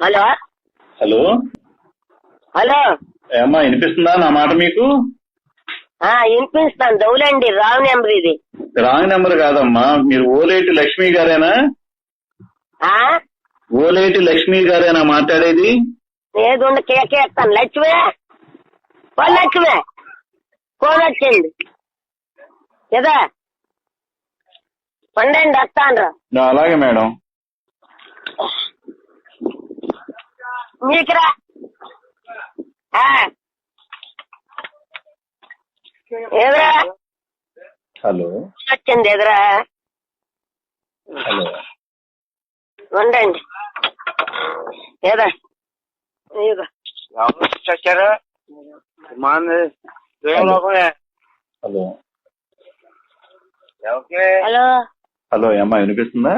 Hello hello hello ఏమ్మా వినిపిస్తుందా నా మాట మీకు? వినిపిస్తాను. దౌలండి, రాంగ్ నెంబర్ ఇది. రాంగ్ నెంబర్ కాదమ్మా, మీరు ఓలేటి లక్ష్మి గారేనా? ఓలేటి లక్ష్మి గారేనా మాట్లాడేది? ఏదుండ కేకేస్తాను. లక్ష్మే లక్ష్మే ఫోన్ వచ్చింది కదా, పండండి వస్తాను. అలాగే మేడం. మీకురా ఎదురా హలో వచ్చింది ఎదురా. హలో ఉండండి ఏదా చచ్చారా? హలో హలో హలో ఏమ్మా వినిపిస్తుందా?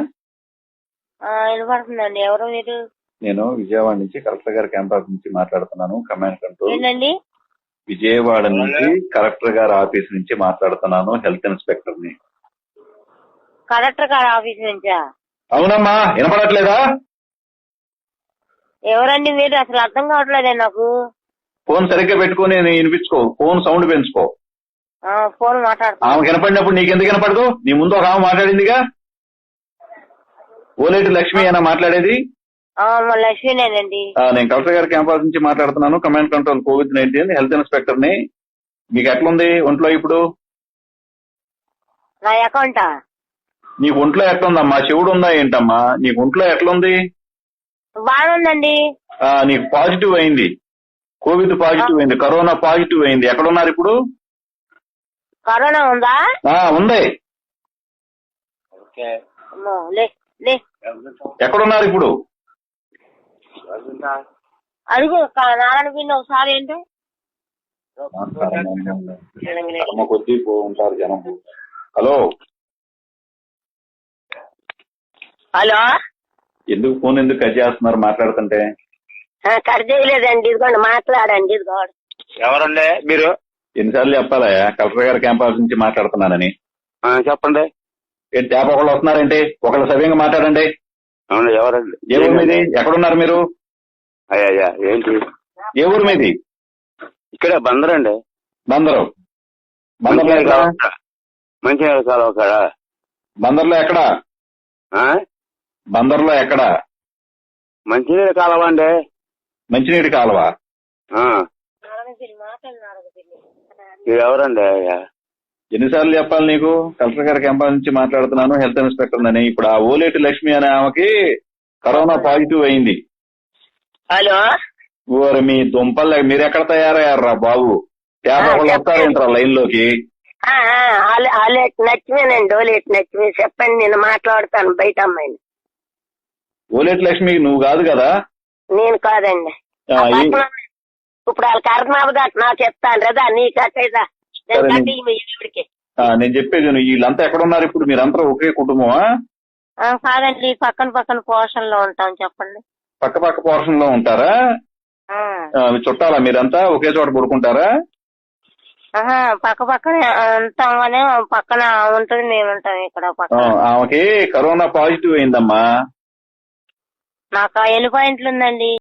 వినపడుతుందండి. ఎవరు మీరు? నేను విజయవాడ నుంచి కలెక్టర్ గారి క్యాంపస్ నుంచి మాట్లాడుతున్నాను. Command control. ఏంటండి? విజయవాడ నుంచి కలెక్టర్ గారి ఆఫీస్ నుంచి మాట్లాడుతున్నాను. హెల్త్ ఇన్స్పెక్టర్ ని. కలెక్టర్ గారి ఆఫీస్ నుంచా? అవునమ్మా, వినపడట్లేదా? ఎవరండి మీరు? అసలు అర్థం కావట్లేదే నాకు. ఫోన్ సరిగ్గా పెట్టుకుని వినిపించుకో. ఫోన్ సౌండ్ పెంచుకో. ఫోన్ మాట్లాడుతున్నా. ఆమె కనపడినప్పుడు నీకెందుకు కనపడదు? నీ ముందు ఒక ఆమె మాట్లాడిందిగా. ఓలేటి లక్ష్మి అయినా మాట్లాడేది? లక్ష్మీనేనండి. నేను కలెక్టర్ గారి క్యాంపస్ నుంచి మాట్లాడుతున్నాను. Command control COVID-19 health inspector ని. మీకు ఎట్లుంది ఒంట్లో ఇప్పుడు? నా అకౌంటా? నీకు ఒంట్లో ఎట్లుందమ్మా? చెవుడు ఉందా ఏంటమ్మా? నీకు ఒంట్లో ఎట్లుంది? బాగుందండి. నీకు పాజిటివ్ అయింది. కోవిడ్ పాజిటివ్ అయింది. కరోనా పాజిటివ్ అయింది. ఎక్కడున్నారు ఇప్పుడు? కరోనా ఉందా? ఉంది. ఎక్కడున్నారు ఇప్పుడు? అడుగు నారాయణ పిన్ని ఒకసారి. ఏంటి కొద్దీ ఉంటారు జనం. హలో హలో ఎందుకు ఫోన్ ఎందుకు కట్ చేస్తున్నారు మాట్లాడుతుంటే? కట్ చేయలేదండి. ఇదిగోండి మాట్లాడండి. ఇదిగోండి. ఎవరండి మీరు? ఎన్నిసార్లు చెప్పాలా కలెక్టర్ గారి క్యాంపస్ నుంచి మాట్లాడుతున్నానని? చెప్పండి. ఏంటి తేప ఒకళ్ళు వస్తున్నారంటే ఒకళ్ళు సవ్యంగా మాట్లాడండి. అవును, ఎవరండి? ఏ ఊరు మీది? ఎక్కడున్నారు మీరు? అయ్యా ఏంటి? ఏ ఊరు మీది? ఇక్కడే బందరండి. బందరు. బందర్లో ఎక్కడ? మంచినీళ్ళ కాలువ కాడ. బందర్లో ఎక్కడ? బందర్లో ఎక్కడ? మంచినీళ్ళ కాలువ అండి. మంచినీటి కాలువ. మీరు ఎవరండి? అయ్యా ఎన్నిసార్లు చెప్పాలి నీకు? కలెక్టర్ గారి క్యాంపస్ నుంచి మాట్లాడుతున్నాను. హెల్త్ ఇన్స్పెక్టర్ అని. ఇప్పుడు ఆ ఓలేటి లక్ష్మి అనే ఆమెకి కరోనా పాజిటివ్ అయింది. హలో ఓరి మీ దుంపలు, మీరు ఎక్కడ తయారయ్యారా బాబు? ఒకళ్ళు వస్తారేంట్రా లైన్ లోకి? లక్ష్మీనండి. ఓలేటి లక్ష్మి. చెప్పండి, నేను మాట్లాడతాను బయట అమ్మాయిని. ఓలేటి లక్ష్మి నువ్వు కాదు కదా? నేను కాదండి. ఇప్పుడు వాళ్ళకి అర్థం అవ్వదు. నాకు చెప్తాను కదా, నీకట్టేదా? నేను చెప్పేది వీళ్ళంతా ఎక్కడున్నారు ఇప్పుడు? మీరంతా ఒకే కుటుంబమా? కాదండి, పక్కన పోర్షన్ లో ఉంటాం. చెప్పండి. పక్క పోర్షన్ లో ఉంటారా? చుట్టాలా మీరంతా? ఒకే చోట పడుకుంటారా? పక్కనే ఉంటాం కానీ పక్కన ఉంటుంది, మేము ఉంటాం ఇక్కడ. ఆమెకి కరోనా పాజిటివ్ అయిందమ్మా. నాకు 7 పాయింట్లు ఉందండి.